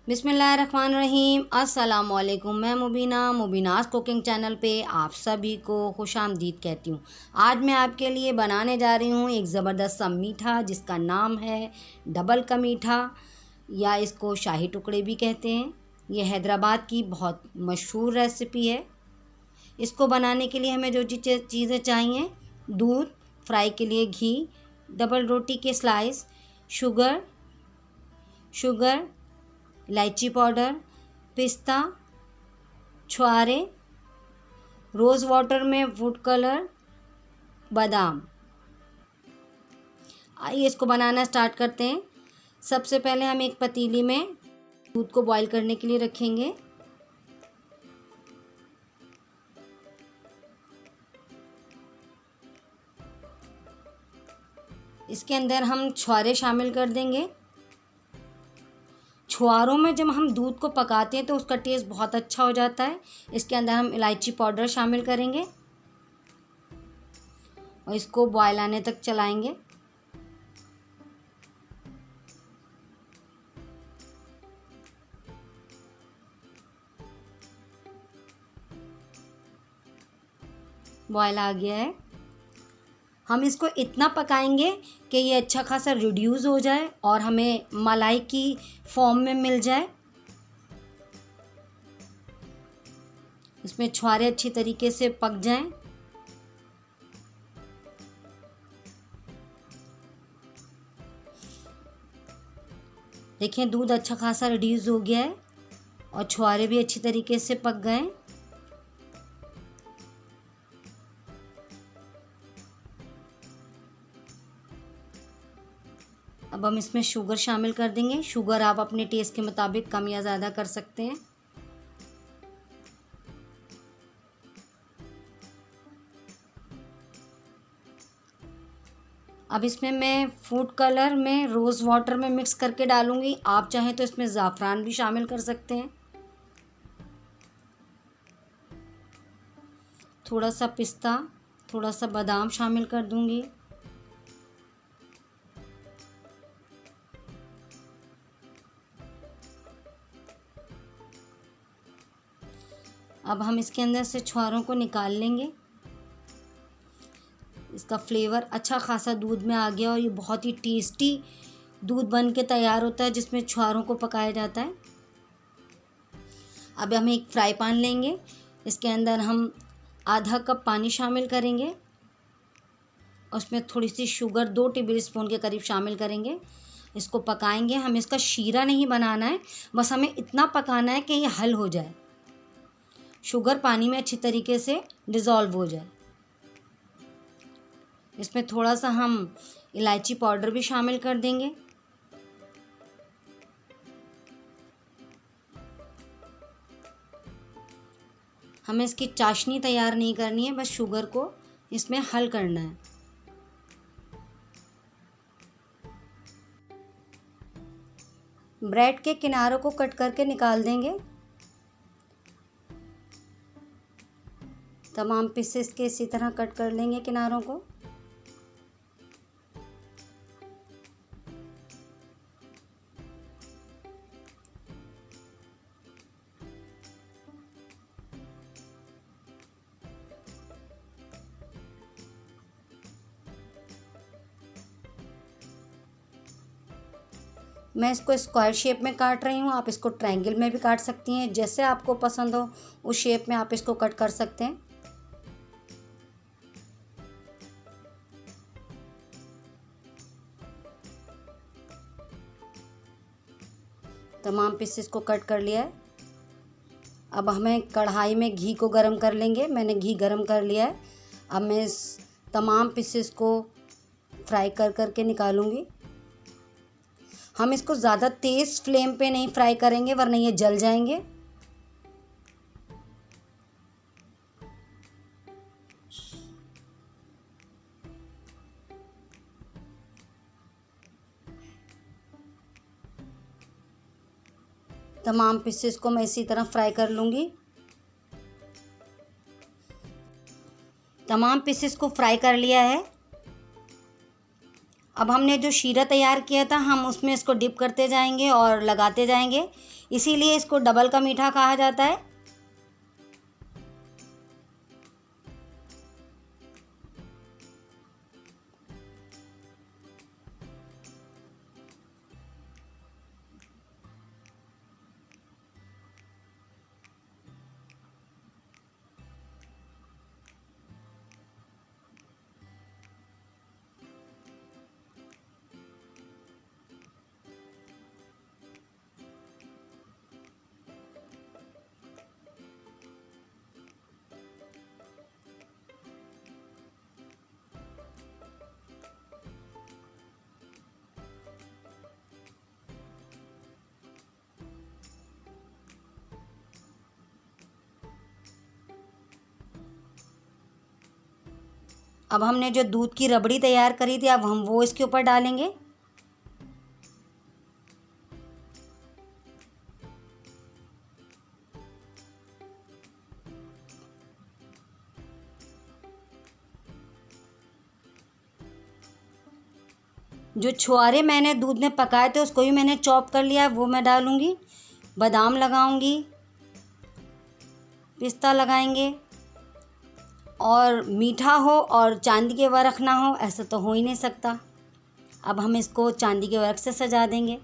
बिस्मिल्लाहिर्रहमानिर्रहीम। अस्सलामुअलैकुम। मैं मुबीनास कुकिंग चैनल पे आप सभी को खुशामदीद कहती हूँ। आज मैं आपके लिए बनाने जा रही हूँ एक ज़बरदस्त सा मीठा जिसका नाम है डबल का मीठा, या इसको शाही टुकड़े भी कहते हैं। ये हैदराबाद की बहुत मशहूर रेसिपी है। इसको बनाने के लिए हमें जो चीज़ें चाहिए: दूध, फ्राई के लिए घी, डबल रोटी के स्लाइस, शुगर, इलायची पाउडर, पिस्ता, छुआरे, रोज़ वाटर में फूड कलर, बादाम। आइए इसको बनाना स्टार्ट करते हैं। सबसे पहले हम एक पतीली में दूध को बॉईल करने के लिए रखेंगे। इसके अंदर हम छुआरे शामिल कर देंगे। छुआरों में जब हम दूध को पकाते हैं तो उसका टेस्ट बहुत अच्छा हो जाता है। इसके अंदर हम इलायची पाउडर शामिल करेंगे और इसको बॉयल आने तक चलाएंगे। बॉयल आ गया है। हम इसको इतना पकाएंगे कि ये अच्छा खासा रिड्यूस हो जाए और हमें मलाई की फॉर्म में मिल जाए। इसमें छुआरे अच्छी तरीके से पक जाएं। देखिए दूध अच्छा खासा रिड्यूस हो गया है और छुआरे भी अच्छी तरीके से पक गए। अब हम इसमें शुगर शामिल कर देंगे। शुगर आप अपने टेस्ट के मुताबिक कम या ज़्यादा कर सकते हैं। अब इसमें मैं फूड कलर में रोज़ वाटर में मिक्स करके डालूंगी। आप चाहें तो इसमें ज़ाफ़रान भी शामिल कर सकते हैं। थोड़ा सा पिस्ता, थोड़ा सा बादाम शामिल कर दूंगी। अब हम इसके अंदर से छुआरों को निकाल लेंगे। इसका फ्लेवर अच्छा खासा दूध में आ गया और ये बहुत ही टेस्टी दूध बन के तैयार होता है जिसमें छुआरों को पकाया जाता है। अब हम एक फ्राई पैन लेंगे। इसके अंदर हम आधा कप पानी शामिल करेंगे और उसमें थोड़ी सी शुगर 2 टेबल स्पून के करीब शामिल करेंगे। इसको पकाएंगे। हमें इसका शीरा नहीं बनाना है, बस हमें इतना पकाना है कि ये हल हो जाए, शुगर पानी में अच्छी तरीके से डिज़ोल्व हो जाए। इसमें थोड़ा सा हम इलायची पाउडर भी शामिल कर देंगे। हमें इसकी चाशनी तैयार नहीं करनी है, बस शुगर को इसमें हल करना है। ब्रेड के किनारों को कट करके निकाल देंगे। तमाम पीसेस के इसी तरह कट कर लेंगे किनारों को। मैं इसको स्क्वायर शेप में काट रही हूँ। आप इसको ट्रायंगल में भी काट सकती हैं, जैसे आपको पसंद हो उस शेप में आप इसको कट कर सकते हैं। तमाम पीसेस को कट कर लिया है। अब हमें कढ़ाई में घी को गरम कर लेंगे। मैंने घी गरम कर लिया है। अब मैं इस तमाम पीसेस को फ्राई कर करके निकालूंगी। हम इसको ज़्यादा तेज़ फ्लेम पे नहीं फ्राई करेंगे वरना ये जल जाएंगे। तमाम पीसेस को मैं इसी तरह फ्राई कर लूँगी। तमाम पीसेस को फ्राई कर लिया है। अब हमने जो शीरा तैयार किया था हम उसमें इसको डिप करते जाएंगे और लगाते जाएंगे, इसीलिए इसको डबल का मीठा कहा जाता है। अब हमने जो दूध की रबड़ी तैयार करी थी अब हम वो इसके ऊपर डालेंगे। जो छुआरे मैंने दूध में पकाए थे उसको भी मैंने चॉप कर लिया, वो मैं डालूँगी। बादाम लगाऊंगी, पिस्ता लगाएंगे। और मीठा हो और चांदी के वर्क ना हो ऐसा तो हो ही नहीं सकता। अब हम इसको चांदी के वर्क से सजा देंगे।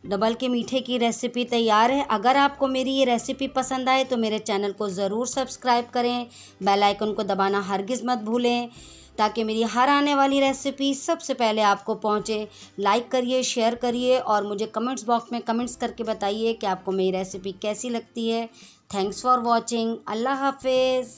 डबल के मीठे की रेसिपी तैयार है। अगर आपको मेरी ये रेसिपी पसंद आए तो मेरे चैनल को ज़रूर सब्सक्राइब करें, बेल आइकन को दबाना हरगिज़ मत भूलें ताकि मेरी हर आने वाली रेसिपी सबसे पहले आपको पहुंचे। लाइक करिए, शेयर करिए और मुझे कमेंट्स बॉक्स में कमेंट्स करके बताइए कि आपको मेरी रेसिपी कैसी लगती है। Thanks for watching. अल्लाह हाफिज़।